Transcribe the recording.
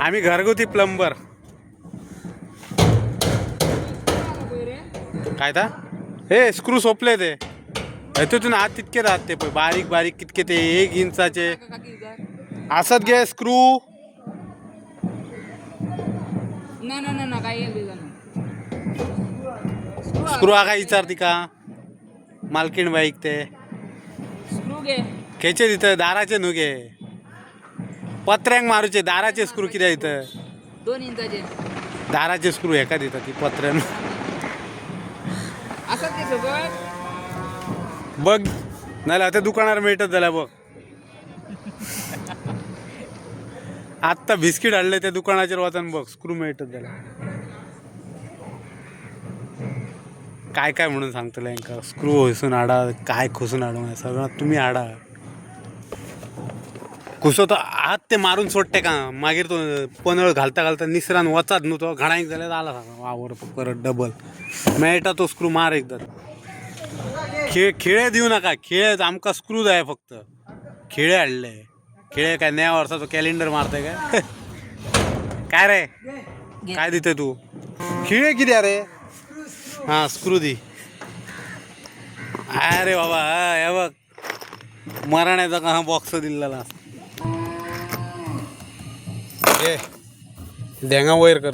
आम्ही घरगुती प्लंबर. काय ता हे स्क्रू सोपले ते तिथून आत तितके राहत ते बारीक बारीक कितके ते 1 इंचाचे असत घे स्क्रू. स्क्रू आका विचारती का मालकीण बाईक ते स्क्रू घे खेचे तिथं दाराचे न्हू घे पत्र्यांक मारूचे दाराचे स्क्रू किती इथं 2 इंचाचे दाराचे स्क्रू एका देतात ती पत्र्यान असं ते सोबत बघ नाही त्या दुकानावर मिळतात झाल्या बघ. आत्ता बिस्किट आणले त्या दुकानाच्या वाचन बघ स्क्रू मिळतात त्याला. काय काय म्हणून सांगतलं यांका स्क्रू होसून आडा काय खुसून आडू सगळं तुम्ही आडा खुसवतो हात ते मारून सोडते का मागीर तो पनळ घालता घालता निसरान वचात न्हू तो घणाक जाल्यार आला वावर परत डबल मेळटा तो स्क्रू मार एकदा. खिळे देऊ नका खिळे आमका स्क्रू जाय फक्त खिळे हाडले खिळे काय नया वर्षाचो कॅलेंडर मारताय काय काय रे काय देते तू खिळे किती रे हा स्क्रू दी. अरे बाबा हे बघ मराण्याचा का हा बॉक्स दिलेला हे धेंगा वयर करतो.